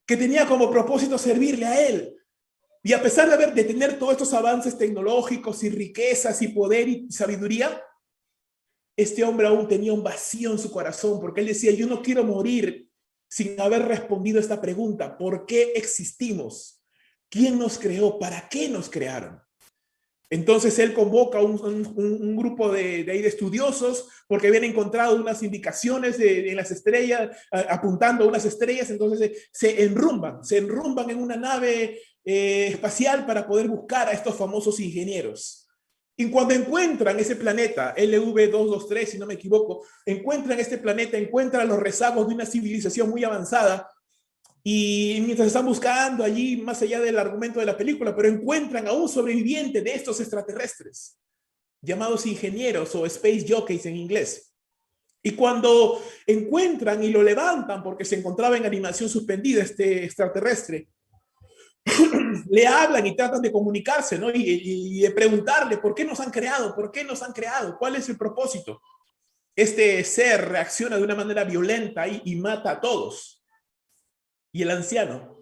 que tenía como propósito servirle a él. Y a pesar de tener todos estos avances tecnológicos y riquezas y poder y sabiduría, este hombre aún tenía un vacío en su corazón, porque él decía, yo no quiero morir sin haber respondido a esta pregunta: ¿por qué existimos? ¿Quién nos creó? ¿Para qué nos crearon? Entonces él convoca un grupo de estudiosos porque habían encontrado unas indicaciones en las estrellas, apuntando a unas estrellas. Entonces se enrumban en una nave espacial para poder buscar a estos famosos ingenieros. Y cuando encuentran ese planeta, LV-223, si no me equivoco, encuentran este planeta, encuentran los rezagos de una civilización muy avanzada. Y mientras están buscando allí, más allá del argumento de la película, pero encuentran a un sobreviviente de estos extraterrestres, llamados ingenieros o space jockeys en inglés. Y cuando encuentran y lo levantan, porque se encontraba en animación suspendida este extraterrestre, le hablan y tratan de comunicarse, ¿no? Y de preguntarle, ¿por qué nos han creado? ¿Por qué nos han creado? ¿Cuál es el propósito? Este ser reacciona de una manera violenta y mata a todos. Y el anciano,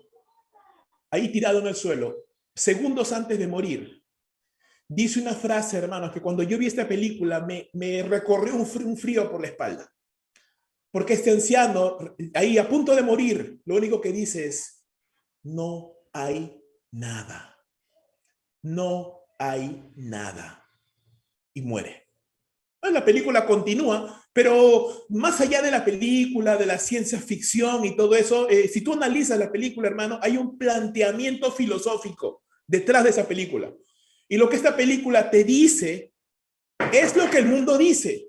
ahí tirado en el suelo, segundos antes de morir, dice una frase, hermanos, que cuando yo vi esta película me recorrió un frío por la espalda. Porque este anciano, ahí a punto de morir, lo único que dice es, no hay nada. No hay nada. Y muere. La película continúa, pero más allá de la película, de la ciencia ficción y todo eso, si tú analizas la película, hermano, hay un planteamiento filosófico detrás de esa película. Y lo que esta película te dice es lo que el mundo dice.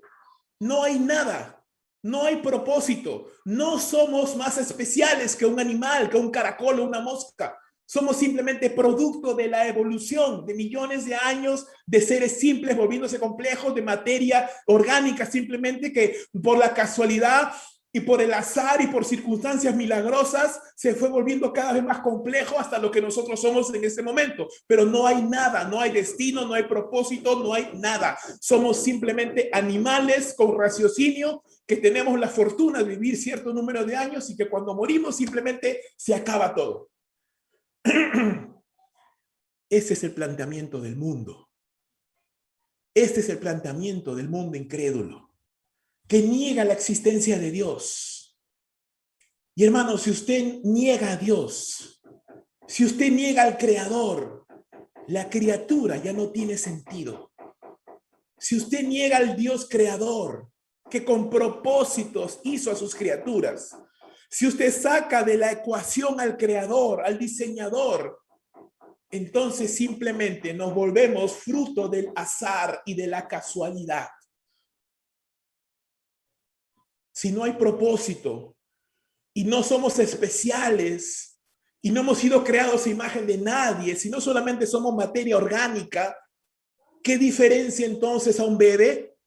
No hay nada, no hay propósito, no somos más especiales que un animal, que un caracol o una mosca. Somos simplemente producto de la evolución de millones de años de seres simples volviéndose complejos, de materia orgánica simplemente que por la casualidad y por el azar y por circunstancias milagrosas se fue volviendo cada vez más complejo hasta lo que nosotros somos en este momento. Pero no hay nada, no hay destino, no hay propósito, no hay nada. Somos simplemente animales con raciocinio que tenemos la fortuna de vivir cierto número de años y que cuando morimos simplemente se acaba todo. Ese es el planteamiento del mundo. Este es el planteamiento del mundo incrédulo, que niega la existencia de Dios. Y hermano, si usted niega a Dios, si usted niega al Creador, la criatura ya no tiene sentido. Si usted niega al Dios creador, que con propósitos hizo a sus criaturas, si usted saca de la ecuación al creador, al diseñador, entonces simplemente nos volvemos fruto del azar y de la casualidad. Si no hay propósito y no somos especiales y no hemos sido creados a imagen de nadie, si no solamente somos materia orgánica, ¿qué diferencia entonces a un bebé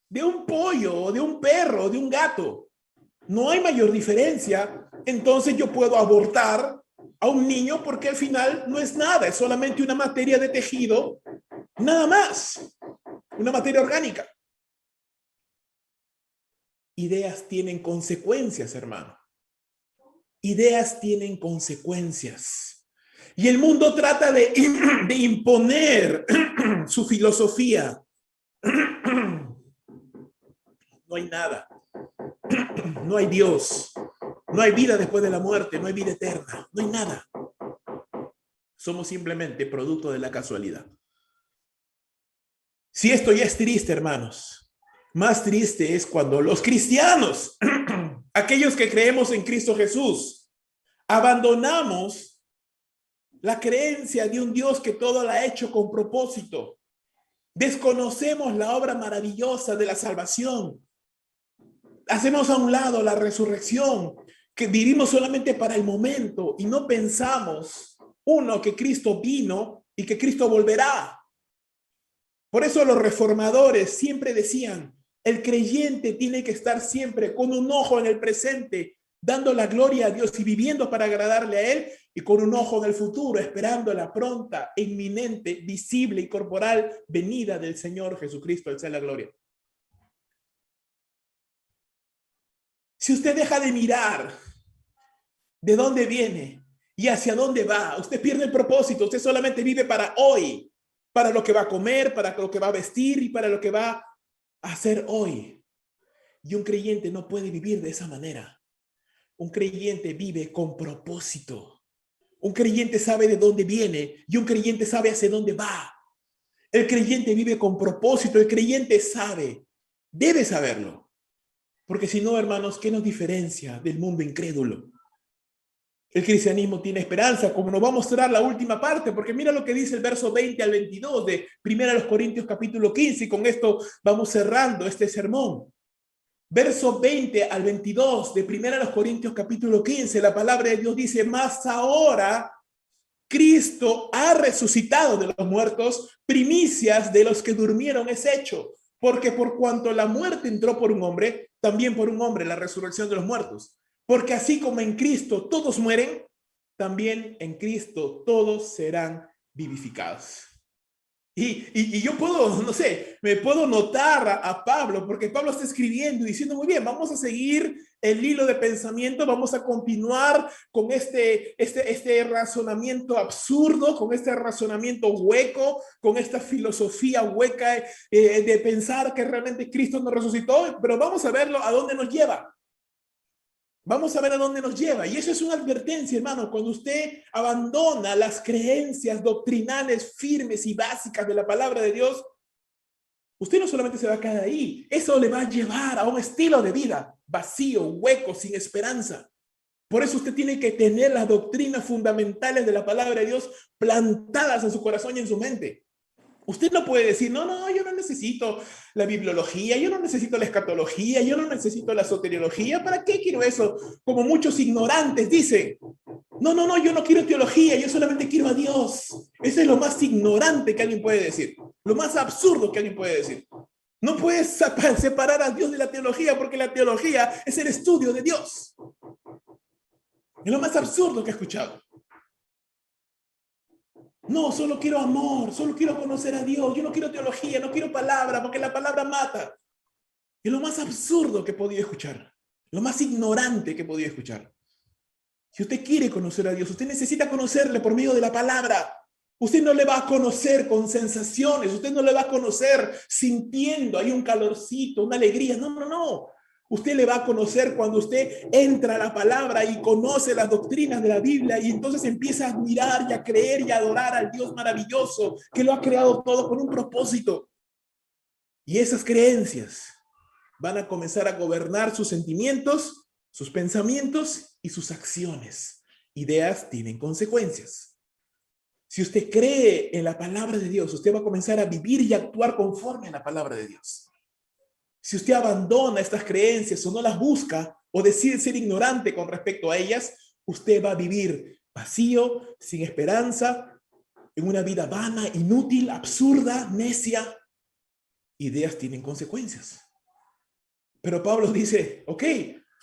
de un pollo, de un perro, de un gato? No hay mayor diferencia. Entonces yo puedo abortar a un niño porque al final no es nada, es solamente una materia de tejido, nada más, una materia orgánica. Ideas tienen consecuencias, hermano. Ideas tienen consecuencias. Y el mundo trata de imponer su filosofía. No hay nada. No hay Dios. No hay vida después de la muerte. No hay vida eterna. No hay nada. Somos simplemente producto de la casualidad. Si esto ya es triste, hermanos, más triste es cuando los cristianos, aquellos que creemos en Cristo Jesús, abandonamos la creencia de un Dios que todo lo ha hecho con propósito. Desconocemos la obra maravillosa de la salvación. Hacemos a un lado la resurrección, que vivimos solamente para el momento y no pensamos, uno, que Cristo vino y que Cristo volverá. Por eso los reformadores siempre decían, el creyente tiene que estar siempre con un ojo en el presente dando la gloria a Dios y viviendo para agradarle a Él y con un ojo en el futuro, esperando la pronta, inminente, visible y corporal venida del Señor Jesucristo, al sea la gloria. Si usted deja de mirar de dónde viene y hacia dónde va, usted pierde el propósito, usted solamente vive para hoy, para lo que va a comer, para lo que va a vestir y para lo que va a hacer hoy. Y un creyente no puede vivir de esa manera. Un creyente vive con propósito. Un creyente sabe de dónde viene y un creyente sabe hacia dónde va. El creyente vive con propósito, el creyente sabe, debe saberlo. Porque si no, hermanos, ¿qué nos diferencia del mundo incrédulo? El cristianismo tiene esperanza, como nos va a mostrar la última parte, porque mira lo que dice el verso 20 al 22 de 1 Corintios capítulo 15, y con esto vamos cerrando este sermón. Verso 20 al 22 de 1 Corintios capítulo 15, la palabra de Dios dice, mas ahora Cristo ha resucitado de los muertos, primicias de los que durmieron es hecho, porque por cuanto la muerte entró por un hombre, también por un hombre la resurrección de los muertos. Porque así como en Cristo todos mueren, también en Cristo todos serán vivificados. Y yo puedo, no sé, me puedo notar a Pablo, porque Pablo está escribiendo y diciendo, muy bien, vamos a seguir el hilo de pensamiento, vamos a continuar con este razonamiento absurdo, con este razonamiento hueco, con esta filosofía hueca de pensar que realmente Cristo nos resucitó, pero vamos a verlo a dónde nos lleva. Vamos a ver a dónde nos lleva. Y eso es una advertencia, hermano. Cuando usted abandona las creencias doctrinales firmes y básicas de la palabra de Dios, usted no solamente se va a quedar ahí, eso le va a llevar a un estilo de vida vacío, hueco, sin esperanza. Por eso usted tiene que tener las doctrinas fundamentales de la palabra de Dios plantadas en su corazón y en su mente. Usted no puede decir, no, yo no necesito la bibliología, yo no necesito la escatología, yo no necesito la soteriología, ¿para qué quiero eso? Como muchos ignorantes dicen, no, yo no quiero teología, yo solamente quiero a Dios. Eso es lo más ignorante que alguien puede decir, lo más absurdo que alguien puede decir. No puedes separar a Dios de la teología porque la teología es el estudio de Dios. Es lo más absurdo que he escuchado. No, solo quiero amor, solo quiero conocer a Dios, yo no quiero teología, no quiero palabra, porque la palabra mata. Es lo más absurdo que he podido escuchar, lo más ignorante que he podido escuchar. Si usted quiere conocer a Dios, usted necesita conocerle por medio de la palabra. Usted no le va a conocer con sensaciones, usted no le va a conocer sintiendo, hay un calorcito, una alegría, no. Usted le va a conocer cuando usted entra a la palabra y conoce las doctrinas de la Biblia y entonces empieza a admirar y a creer y a adorar al Dios maravilloso que lo ha creado todo con un propósito. Y esas creencias van a comenzar a gobernar sus sentimientos, sus pensamientos y sus acciones. Ideas tienen consecuencias. Si usted cree en la palabra de Dios, usted va a comenzar a vivir y actuar conforme a la palabra de Dios. Si usted abandona estas creencias o no las busca o decide ser ignorante con respecto a ellas, usted va a vivir vacío, sin esperanza, en una vida vana, inútil, absurda, necia. Ideas tienen consecuencias. Pero Pablo dice, ok,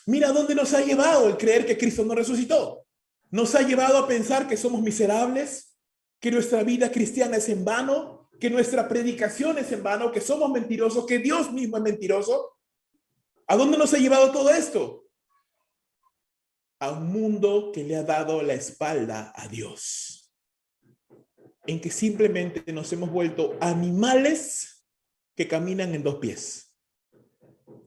mira dónde nos ha llevado el creer que Cristo no resucitó. Nos ha llevado a pensar que somos miserables, que nuestra vida cristiana es en vano, que nuestra predicación es en vano, que somos mentirosos, que Dios mismo es mentiroso. ¿A dónde nos ha llevado todo esto? A un mundo que le ha dado la espalda a Dios, en que simplemente nos hemos vuelto animales que caminan en dos pies.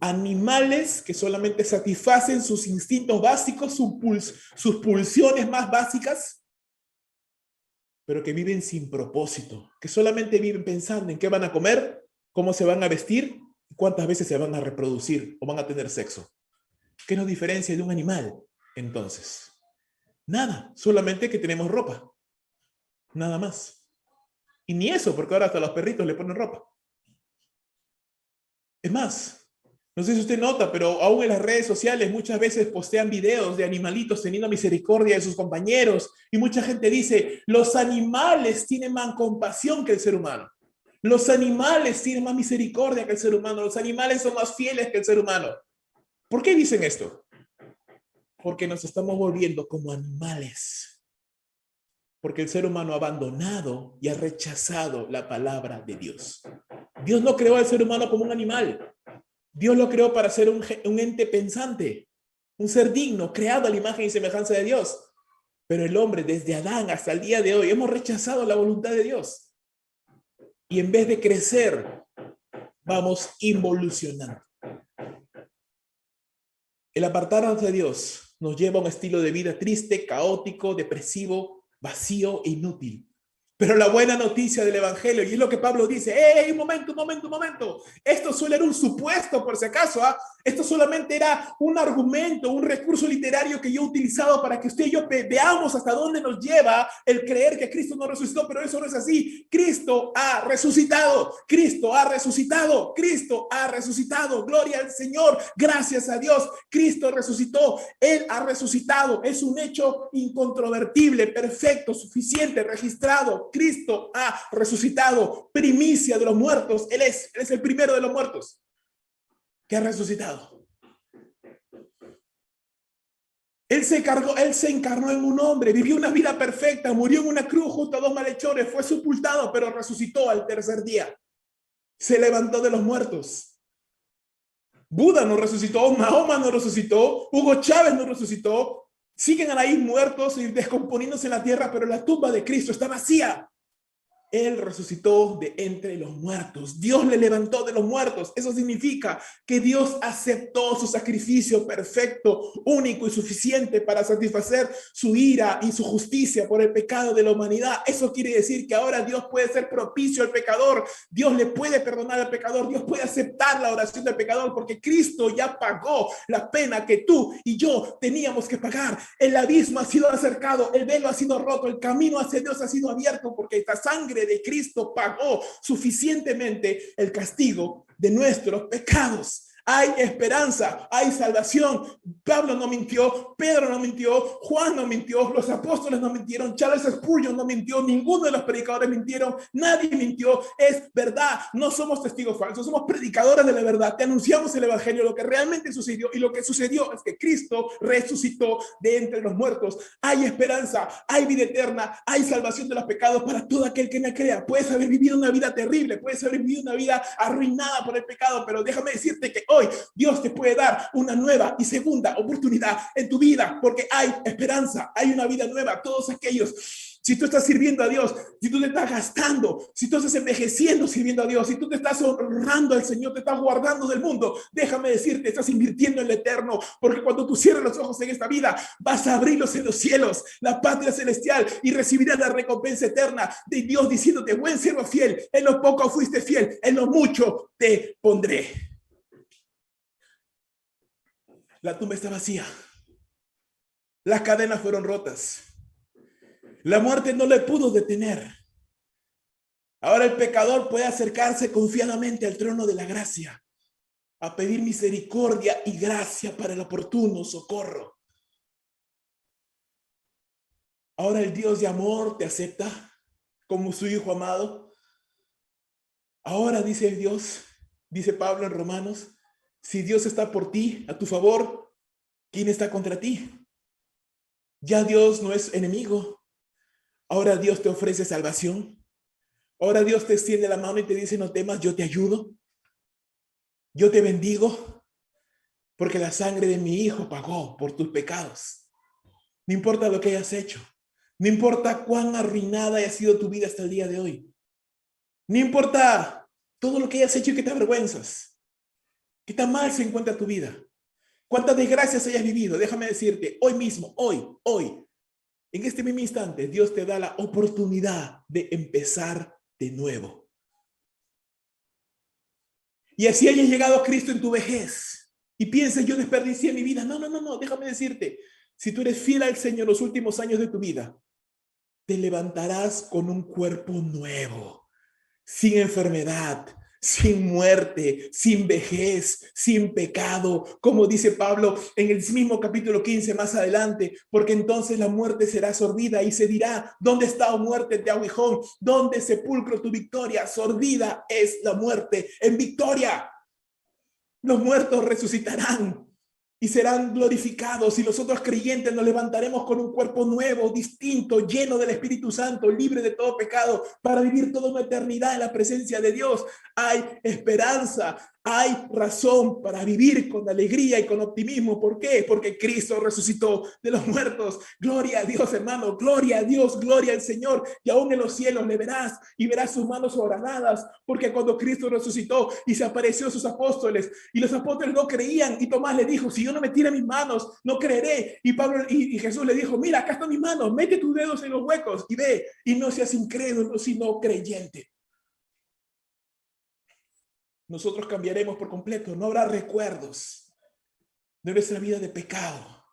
Animales que solamente satisfacen sus instintos básicos, sus pulsiones más básicas, pero que viven sin propósito, que solamente viven pensando en qué van a comer, cómo se van a vestir, cuántas veces se van a reproducir o van a tener sexo. ¿Qué nos diferencia de un animal, entonces? Nada, solamente que tenemos ropa. Nada más. Y ni eso, porque ahora hasta los perritos le ponen ropa. Es más, no sé si usted nota, pero aún en las redes sociales muchas veces postean videos de animalitos teniendo misericordia de sus compañeros y mucha gente dice, los animales tienen más compasión que el ser humano. Los animales tienen más misericordia que el ser humano. Los animales son más fieles que el ser humano. ¿Por qué dicen esto? Porque nos estamos volviendo como animales. Porque el ser humano ha abandonado y ha rechazado la palabra de Dios. Dios no creó al ser humano como un animal. Dios lo creó para ser un ente pensante, un ser digno, creado a la imagen y semejanza de Dios. Pero el hombre, desde Adán hasta el día de hoy, hemos rechazado la voluntad de Dios. Y en vez de crecer, vamos involucionando. El apartarnos de Dios nos lleva a un estilo de vida triste, caótico, depresivo, vacío e inútil. Pero la buena noticia del Evangelio, y es lo que Pablo dice, ¡hey, un momento! Esto solo era un supuesto, por si acaso, ¿ah? Esto solamente era un argumento, un recurso literario que yo he utilizado para que usted y yo veamos hasta dónde nos lleva el creer que Cristo no resucitó, pero eso no es así. Cristo ha resucitado, Cristo ha resucitado, Cristo ha resucitado. Gloria al Señor, gracias a Dios, Cristo resucitó, Él ha resucitado. Es un hecho incontrovertible, perfecto, suficiente, registrado. Cristo ha resucitado, primicia de los muertos. Él es el primero de los muertos que ha resucitado. Él se encarnó en un hombre, vivió una vida perfecta, murió en una cruz junto a dos malhechores, fue sepultado, pero resucitó al tercer día. Se levantó de los muertos. Buda no resucitó, Mahoma no resucitó, Hugo Chávez no resucitó. Siguen ahí muertos y descomponiéndose en la tierra, pero la tumba de Cristo está vacía. Él resucitó de entre los muertos. Dios le levantó de los muertos. Eso significa que Dios aceptó su sacrificio perfecto, único y suficiente para satisfacer su ira y su justicia por el pecado de la humanidad. Eso quiere decir que ahora Dios puede ser propicio al pecador. Dios le puede perdonar al pecador. Dios puede aceptar la oración del pecador porque Cristo ya pagó la pena que tú y yo teníamos que pagar. El abismo ha sido acercado, el velo ha sido roto, el camino hacia Dios ha sido abierto porque esta sangre de Cristo pagó suficientemente el castigo de nuestros pecados. Hay esperanza, hay salvación. Pablo no mintió, Pedro no mintió, Juan no mintió, los apóstoles no mintieron, Charles Spurgeon no mintió, ninguno de los predicadores mintieron, nadie mintió. Es verdad, no somos testigos falsos, somos predicadores de la verdad. Te anunciamos el evangelio, lo que realmente sucedió, y lo que sucedió es que Cristo resucitó de entre los muertos. Hay esperanza, hay vida eterna, hay salvación de los pecados para todo aquel que me crea. Puedes haber vivido una vida terrible, puedes haber vivido una vida arruinada por el pecado, pero déjame decirte que hoy Dios te puede dar una nueva y segunda oportunidad en tu vida, porque hay esperanza, hay una vida nueva. Todos aquellos, si tú estás sirviendo a Dios, si tú te estás gastando, si tú estás envejeciendo sirviendo a Dios, si tú te estás honrando al Señor, te estás guardando del mundo, déjame decirte, estás invirtiendo en lo eterno, porque cuando tú cierres los ojos en esta vida, vas a abrirlos en los cielos, la patria celestial, y recibirás la recompensa eterna de Dios diciéndote: buen siervo fiel, en lo poco fuiste fiel, en lo mucho te pondré. La tumba está vacía. Las cadenas fueron rotas. La muerte no le pudo detener. Ahora el pecador puede acercarse confiadamente al trono de la gracia, a pedir misericordia y gracia para el oportuno socorro. Ahora el Dios de amor te acepta como su hijo amado. Ahora dice Dios, dice Pablo en Romanos, si Dios está por ti, a tu favor, ¿quién está contra ti? Ya Dios no es enemigo. Ahora Dios te ofrece salvación. Ahora Dios te extiende la mano y te dice: no temas, yo te ayudo. Yo te bendigo, porque la sangre de mi hijo pagó por tus pecados. No importa lo que hayas hecho. No importa cuán arruinada haya sido tu vida hasta el día de hoy. No importa todo lo que hayas hecho y que te avergüenzas. ¿Qué tan mal se encuentra tu vida? ¿Cuántas desgracias hayas vivido? Déjame decirte, hoy mismo, hoy, en este mismo instante, Dios te da la oportunidad de empezar de nuevo. Y así hayas llegado a Cristo en tu vejez y pienses: yo desperdicié mi vida. No, déjame decirte, si tú eres fiel al Señor los últimos años de tu vida, te levantarás con un cuerpo nuevo, sin enfermedad, sin muerte, sin vejez, sin pecado, como dice Pablo en el mismo capítulo 15 más adelante, porque entonces la muerte será absorbida y se dirá: ¿dónde está, oh muerte, tu aguijón? ¿Dónde, sepulcro, tu victoria? Sorbida es la muerte en victoria. Los muertos resucitarán. y serán glorificados, y nosotros creyentes nos levantaremos con un cuerpo nuevo, distinto, lleno del Espíritu Santo, libre de todo pecado, para vivir toda una eternidad en la presencia de Dios. Hay esperanza, hay razón para vivir con alegría y con optimismo. ¿Por qué? Porque Cristo resucitó de los muertos. Gloria a Dios, hermano, gloria a Dios, gloria al Señor. Y aún en los cielos le verás y verás sus manos horadadas, porque cuando Cristo resucitó y se apareció a sus apóstoles, y los apóstoles no creían, y Tomás le dijo, si yo no me tiro mis manos, no creeré. Y Pablo y Jesús le dijo, mira, acá están mis manos, mete tus dedos en los huecos y ve, y no seas incrédulo, sino creyente. Nosotros cambiaremos por completo, no habrá recuerdos de nuestra vida de pecado.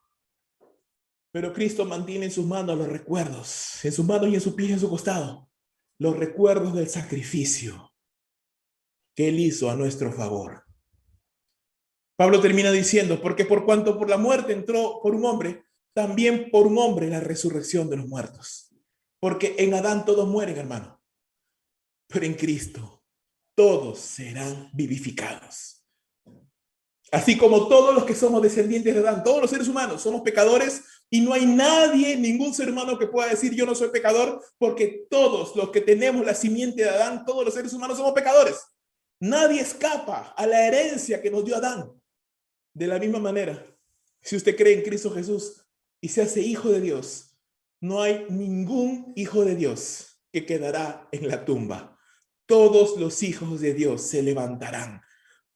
Pero Cristo mantiene en sus manos los recuerdos, en sus manos y en sus pies y en su costado, los recuerdos del sacrificio que Él hizo a nuestro favor. Pablo termina diciendo, porque por cuanto por la muerte entró por un hombre, también por un hombre la resurrección de los muertos. Porque en Adán todos mueren, hermano, pero en Cristo todos serán vivificados. Así como todos los que somos descendientes de Adán, todos los seres humanos somos pecadores, y no hay nadie, ningún ser humano que pueda decir yo no soy pecador, porque todos los que tenemos la simiente de Adán, todos los seres humanos somos pecadores. Nadie escapa a la herencia que nos dio Adán. De la misma manera, si usted cree en Cristo Jesús y se hace hijo de Dios, no hay ningún hijo de Dios que quedará en la tumba. Todos los hijos de Dios se levantarán.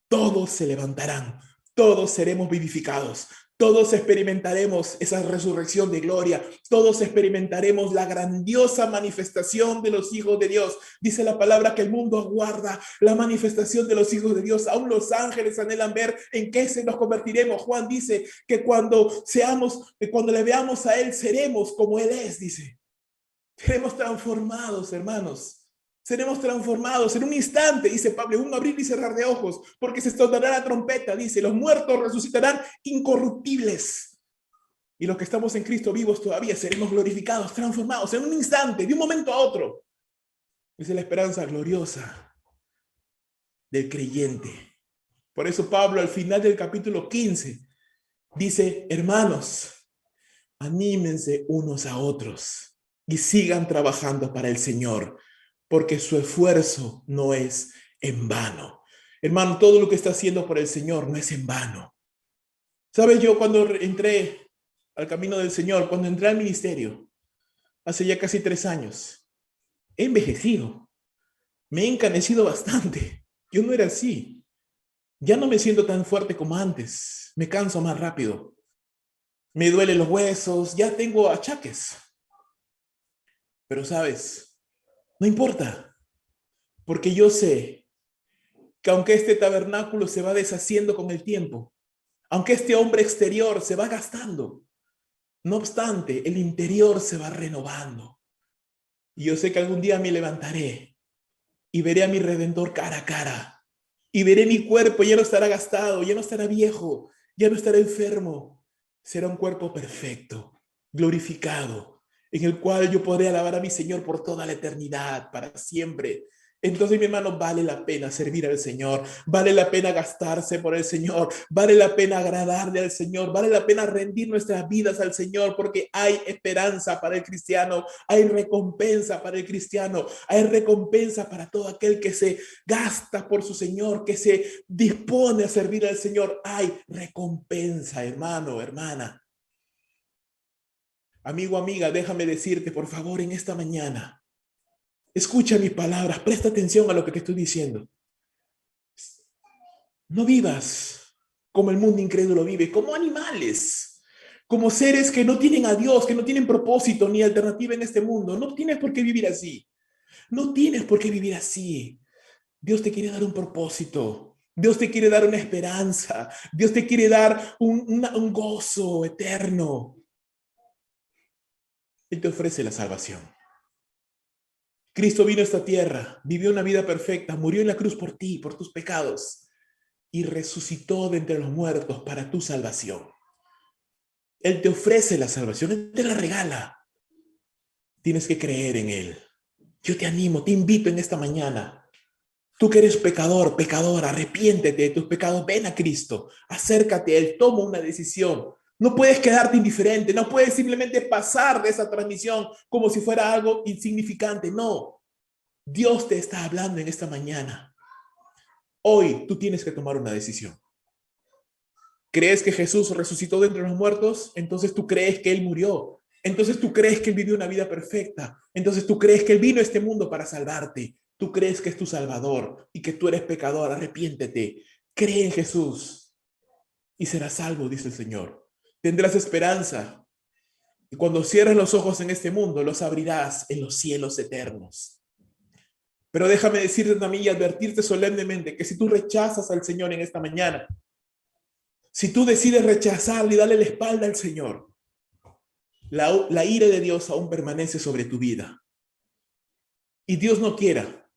Todos se levantarán. Todos seremos vivificados. Todos experimentaremos esa resurrección de gloria. Todos experimentaremos la grandiosa manifestación de los hijos de Dios. Dice la palabra que el mundo aguarda la manifestación de los hijos de Dios. Aún los ángeles anhelan ver en qué se nos convertiremos. Juan dice que cuando le veamos a Él, seremos como Él es, dice. Seremos transformados, hermanos. Seremos transformados en un instante, dice Pablo, en un abrir y cerrar de ojos, porque se sonará la trompeta, dice, los muertos resucitarán incorruptibles. Y los que estamos en Cristo vivos todavía seremos glorificados, transformados en un instante, de un momento a otro. Esa es la esperanza gloriosa del creyente. Por eso Pablo al final del capítulo 15 dice, hermanos, anímense unos a otros y sigan trabajando para el Señor, porque su esfuerzo no es en vano. Hermano, todo lo que está haciendo por el Señor no es en vano. ¿Sabes? Yo cuando entré al camino del Señor, cuando entré al ministerio, hace ya casi 3 años, he envejecido, me he encanecido bastante. Yo no era así. Ya no me siento tan fuerte como antes, me canso más rápido, me duelen los huesos, ya tengo achaques. Pero ¿sabes? No importa, porque yo sé que aunque este tabernáculo se va deshaciendo con el tiempo, aunque este hombre exterior se va gastando, no obstante, el interior se va renovando. Y yo sé que algún día me levantaré y veré a mi Redentor cara a cara. Y veré mi cuerpo, ya no estará gastado, ya no estará viejo, ya no estará enfermo. Será un cuerpo perfecto, glorificado, en el cual yo podré alabar a mi Señor por toda la eternidad, para siempre. Entonces, mi hermano, vale la pena servir al Señor, vale la pena gastarse por el Señor, vale la pena agradarle al Señor, vale la pena rendir nuestras vidas al Señor, porque hay esperanza para el cristiano, hay recompensa para el cristiano, hay recompensa para todo aquel que se gasta por su Señor, que se dispone a servir al Señor. Hay recompensa, hermano, hermana. Amigo, amiga, déjame decirte, por favor, en esta mañana, escucha mis palabras, presta atención a lo que te estoy diciendo. No vivas como el mundo incrédulo vive, como animales, como seres que no tienen a Dios, que no tienen propósito ni alternativa en este mundo. No tienes por qué vivir así. No tienes por qué vivir así. Dios te quiere dar un propósito. Dios te quiere dar una esperanza. Dios te quiere dar un gozo eterno. Él te ofrece la salvación. Cristo vino a esta tierra, vivió una vida perfecta, murió en la cruz por ti, por tus pecados, y resucitó de entre los muertos para tu salvación. Él te ofrece la salvación, Él te la regala. Tienes que creer en Él. Yo te animo, te invito en esta mañana Tú que eres pecador, pecadora, arrepiéntete de tus pecados, ven a Cristo, acércate a Él, toma una decisión. No puedes quedarte indiferente, no puedes simplemente pasar de esa transmisión como si fuera algo insignificante. No, Dios te está hablando en esta mañana. Hoy tú tienes que tomar una decisión. ¿Crees que Jesús resucitó de entre los muertos? Entonces tú crees que Él murió. Entonces tú crees que Él vivió una vida perfecta. Entonces tú crees que Él vino a este mundo para salvarte. Tú crees que es tu Salvador y que tú eres pecador. Arrepiéntete. Cree en Jesús y serás salvo, dice el Señor. Tendrás esperanza. Y cuando cierres los ojos en este mundo, los abrirás en los cielos eternos. Pero déjame decirte también y advertirte solemnemente que si tú rechazas al Señor en esta mañana, si tú decides rechazarle y darle la espalda al Señor, la ira de Dios aún permanece sobre tu vida. Y Dios no quiera,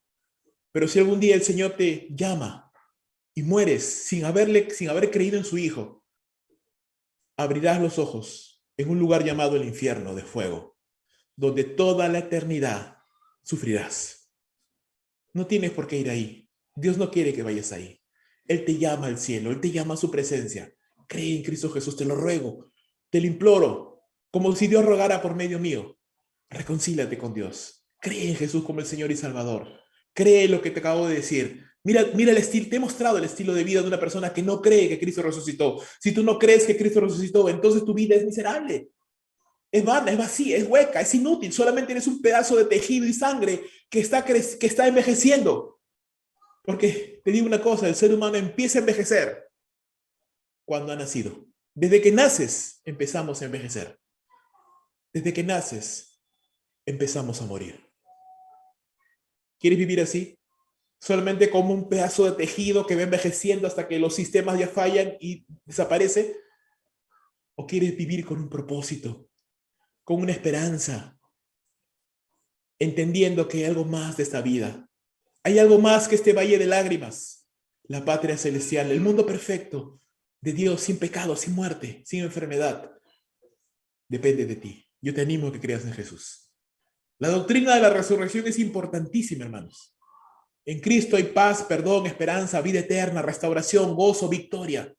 pero si algún día el Señor te llama y mueres sin haber creído en su Hijo, abrirás los ojos en un lugar llamado el infierno de fuego, donde toda la eternidad sufrirás. No tienes por qué ir ahí. Dios no quiere que vayas ahí. Él te llama al cielo, Él te llama a su presencia. Cree en Cristo Jesús, te lo ruego, te lo imploro, como si Dios rogara por medio mío. Reconcíliate con Dios. Cree en Jesús como el Señor y Salvador. Cree lo que te acabo de decir. Mira el estilo, te he mostrado el estilo de vida de una persona que no cree que Cristo resucitó. Si tú no crees que Cristo resucitó, entonces tu vida es miserable. Es vana, es vacía, es hueca, es inútil. Solamente eres un pedazo de tejido y sangre que está envejeciendo. Porque te digo una cosa, el ser humano empieza a envejecer cuando ha nacido. Desde que naces empezamos a envejecer. Desde que naces empezamos a morir. ¿Quieres vivir así? Solamente como un pedazo de tejido que va envejeciendo hasta que los sistemas ya fallan y desaparece. ¿O quieres vivir con un propósito, con una esperanza, entendiendo que hay algo más de esta vida? Hay algo más que este valle de lágrimas, la patria celestial, el mundo perfecto de Dios, sin pecado, sin muerte, sin enfermedad. Depende de ti. Yo te animo a que creas en Jesús. La doctrina de la resurrección es importantísima, hermanos. En Cristo hay paz, perdón, esperanza, vida eterna, restauración, gozo, victoria.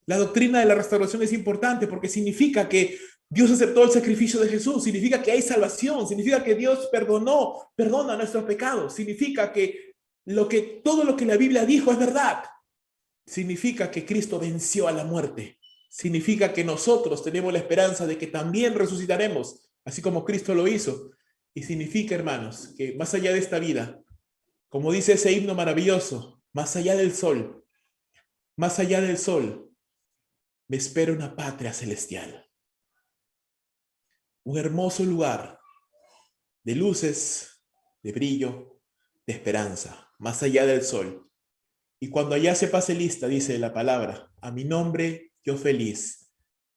La doctrina de la restauración es importante porque significa que Dios aceptó el sacrificio de Jesús, significa que hay salvación, significa que Dios perdona nuestros pecados, significa que todo lo que la Biblia dijo es verdad. Significa que Cristo venció a la muerte. Significa que nosotros tenemos la esperanza de que también resucitaremos, así como Cristo lo hizo. Y significa, hermanos, que más allá de esta vida, como dice ese himno maravilloso, más allá del sol, me espera una patria celestial. Un hermoso lugar de luces, de brillo, de esperanza, más allá del sol. Y cuando allá se pase lista, dice la palabra, a mi nombre yo feliz,